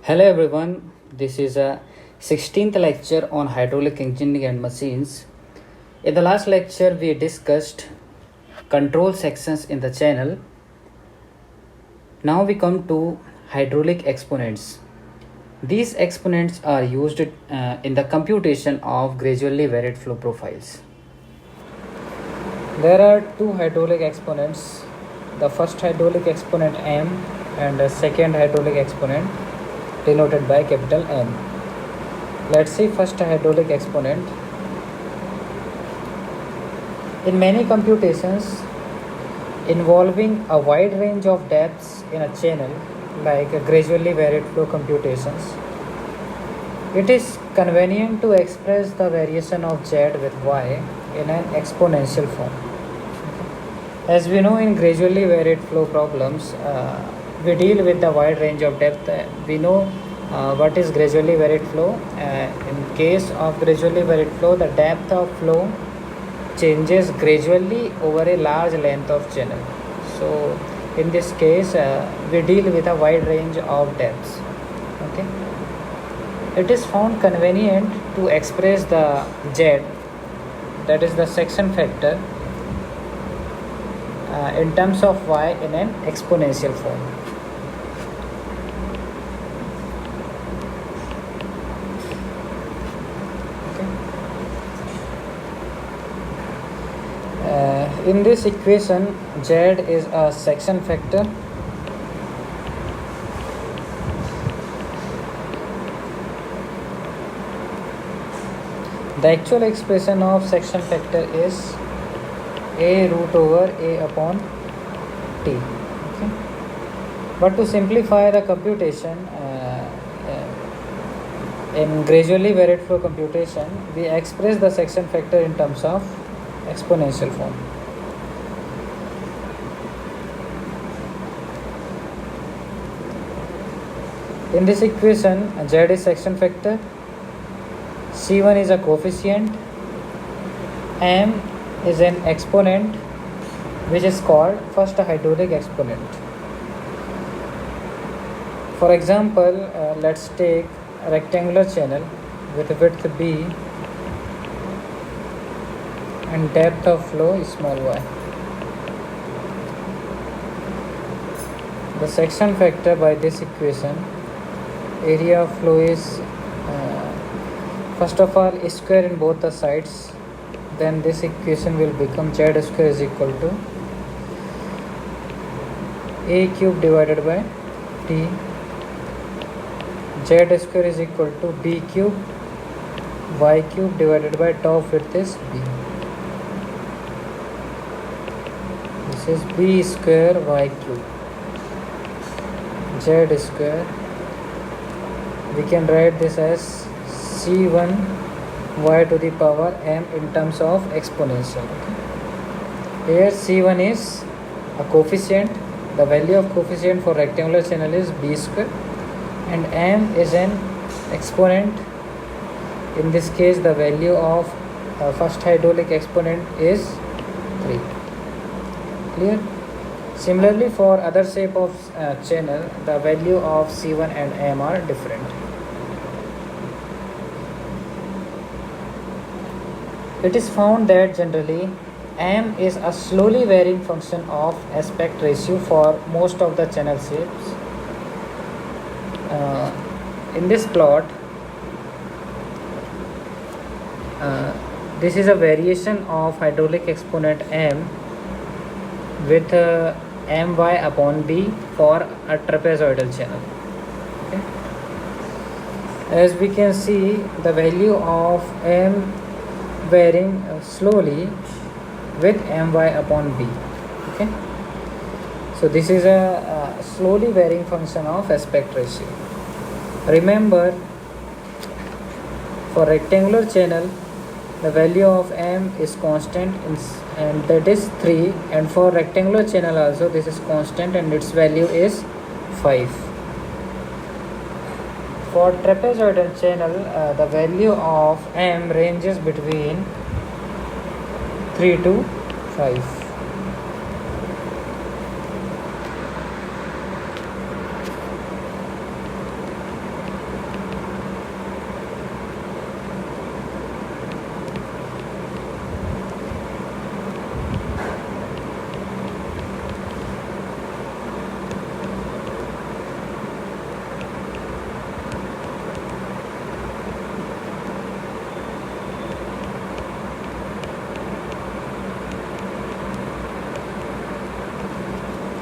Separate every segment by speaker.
Speaker 1: Hello everyone, this is a 16th lecture on hydraulic engineering and machines. In the last lecture, we discussed control sections in the channel. Now we come to hydraulic exponents. These exponents are used in the computation of gradually varied flow profiles. There are two hydraulic exponents. The first hydraulic exponent M and the second hydraulic exponent denoted by capital N. Let's see first hydraulic exponent. In many computations involving a wide range of depths in a channel, like gradually varied flow computations, it is convenient to express the variation of Z with Y in an exponential form. As we know, in gradually varied flow problems, we deal with the wide range of depth. We know what is gradually varied flow. In case of gradually varied flow, the depth of flow changes gradually over a large length of channel. So in this case, we deal with a wide range of depths. Okay. It is found convenient to express the Z, that is the section factor, in terms of Y in an exponential form. In this equation, Z is a section factor. The actual expression of section factor is A root over A upon T. Okay. But to simplify the computation, in gradually varied flow computation, we express the section factor in terms of exponential form. In this equation, Z is section factor, C1 is a coefficient, M is an exponent which is called first hydraulic exponent. For example, let's take a rectangular channel with width B and depth of flow is small y. The section factor by this equation, area of flow is first of all square in both the sides, then this equation will become Z square is equal to A cube divided by T, Z square is equal to B cube Y cube divided by top width is B. This is B square Y cube, Z square. We can write this as C1 y to the power m in terms of exponential. Okay. Here C1 is a coefficient. The value of coefficient for rectangular channel is B square, and m is an exponent. In this case, the value of first hydraulic exponent is 3. Clear? Similarly, for other shape of channel, the value of C1 and m are different. It is found that generally m is a slowly varying function of aspect ratio for most of the channel shapes. In this plot, this is a variation of hydraulic exponent m with my upon b for a trapezoidal channel. Okay. As we can see, the value of m varying slowly with my upon b. Okay. So this is a slowly varying function of aspect ratio. Remember, for rectangular channel, the value of m is constant and that is 3, and for rectangular channel also this is constant and its value is 5. For trapezoidal channel, the value of m ranges between 3 to 5.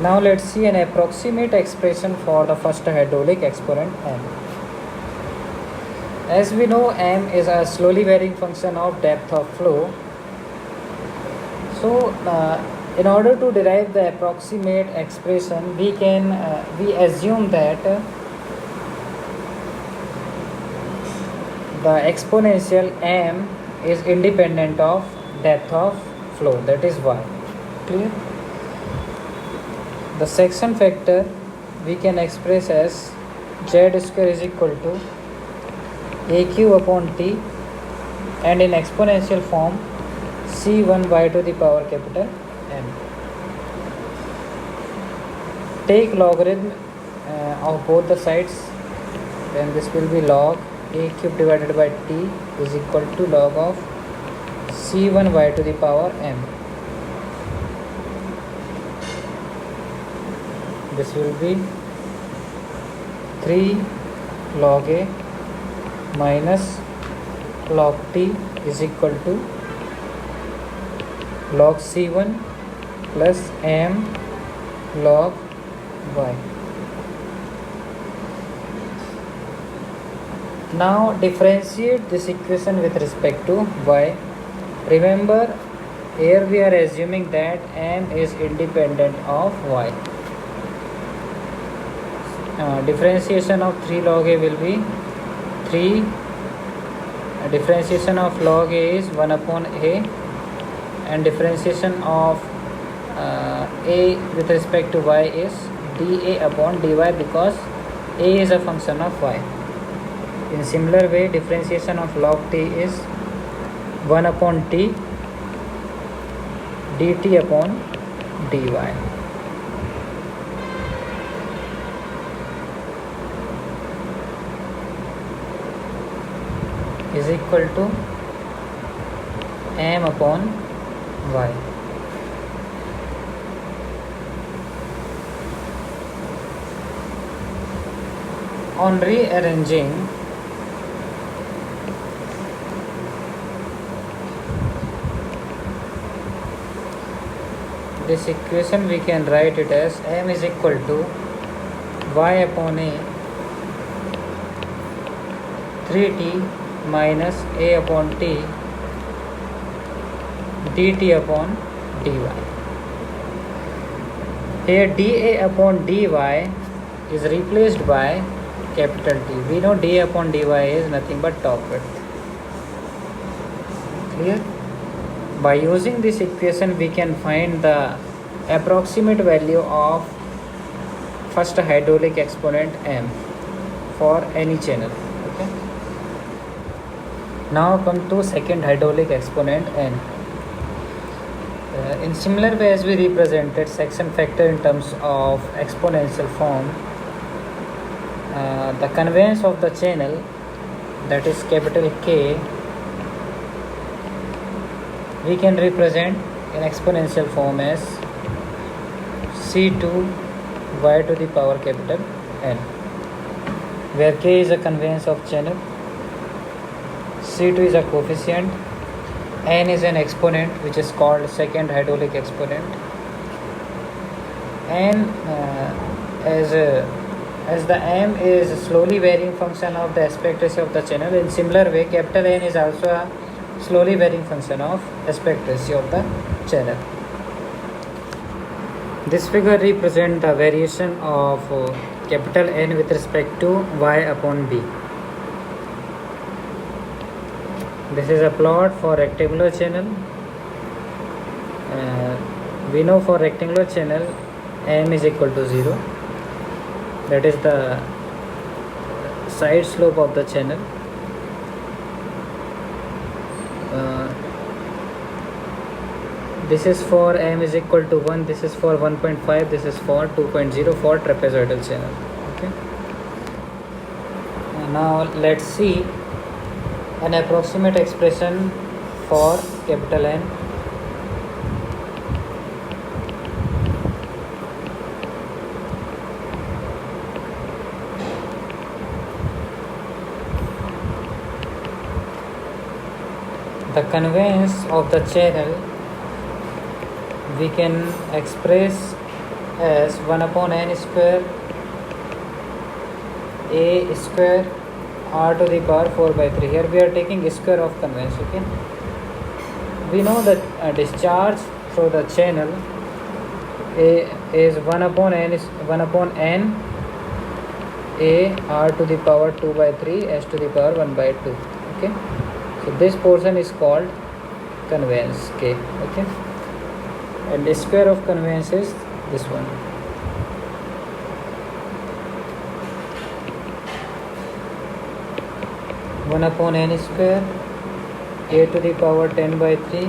Speaker 1: Now let's see an approximate expression for the first hydraulic exponent m. As we know, m is a slowly varying function of depth of flow. So in order to derive the approximate expression, we assume that the exponential m is independent of depth of flow, that is y. Clear? The section factor we can express as z square is equal to aq upon t, and in exponential form c1 y to the power capital M. Take logarithm of both the sides, then this will be log a cube divided by t is equal to log of c1 y to the power m. This will be 3 log a minus log t is equal to log c1 plus m log y. Now differentiate this equation with respect to y. Remember, here we are assuming that m is independent of y. Differentiation of 3 log a will be 3. Differentiation of log a is 1 upon a, and differentiation of a with respect to y is dA upon dy, because a is a function of y. In similar way, differentiation of log t is 1 upon t dt upon dy. Is equal to m upon y. On rearranging this equation, we can write it as m is equal to y upon a 3t minus a upon t dt upon dy. Here dA upon dy is replaced by capital T. We know d upon dy is nothing but top width. Clear? By using this equation, we can find the approximate value of first hydraulic exponent m for any channel. Okay. Now come to second hydraulic exponent n. In similar way as we represented section factor in terms of exponential form, the conveyance of the channel, that is capital K, we can represent in exponential form as c2 y to the power capital N, where K is a conveyance of channel, c2 is a coefficient, N is an exponent which is called second hydraulic exponent, and as the m is a slowly varying function of the aspect ratio of the channel, in similar way capital N is also a slowly varying function of aspect ratio of the channel. This figure represents the variation of capital N with respect to y upon b. This is a plot for rectangular channel. We know for rectangular channel m is equal to 0. That is the side slope of the channel. This is for m is equal to 1, this is for 1.5, this is for 2.0 for trapezoidal channel. Okay. Now let's see an approximate expression for capital N. The conveyance of the channel we can express as 1 upon n square a square r to the power 4 by 3. Here we are taking square of conveyance. Okay, we know that discharge through the channel a is 1 upon n a r to the power 2 by 3 s to the power 1 by 2. Okay, so this portion is called conveyance k. Okay, and the square of conveyance is this one. One upon n square a to the power 10 by 3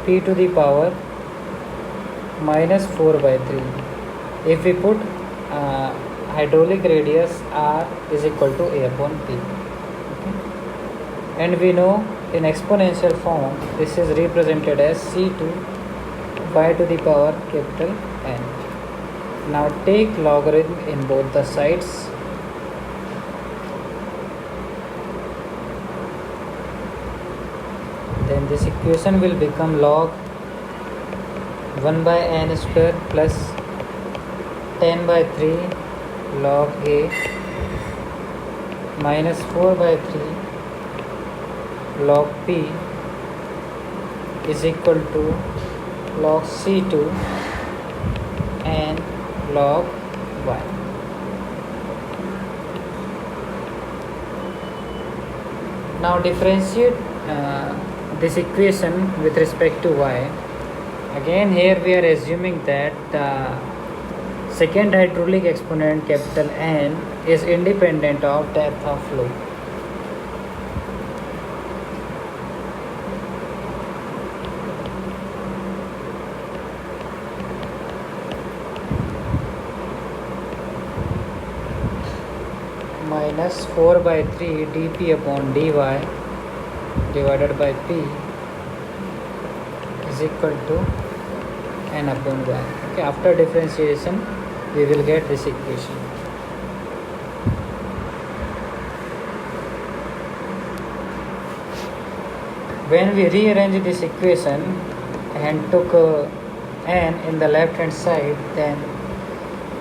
Speaker 1: p to the power minus 4 by 3. If we put hydraulic radius r is equal to a upon p. Okay. And we know in exponential form this is represented as c2 y to the power capital N. Now take logarithm in both the sides. Then this equation will become log 1 by n square plus 10 by 3 log a minus 4 by 3 log p is equal to log c2 and log y. Now differentiate this equation with respect to y. Again here we are assuming that second hydraulic exponent capital N is independent of depth of flow. Minus 4 by 3 dp upon dy divided by p is equal to n upon y. Okay, after differentiation we will get this equation. When we rearrange this equation and took n in the left hand side, then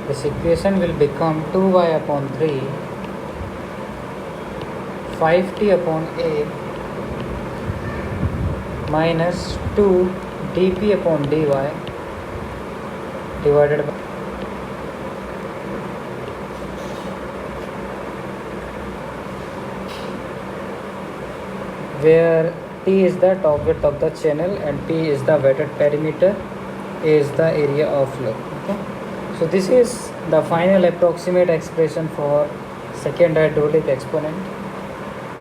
Speaker 1: this equation will become 2y upon 3 5t upon a minus 2 dp upon dy divided by where T is the top width of the channel and P is the wetted perimeter, A is the area of flow. Okay, so this is the final approximate expression for second hydraulic exponent.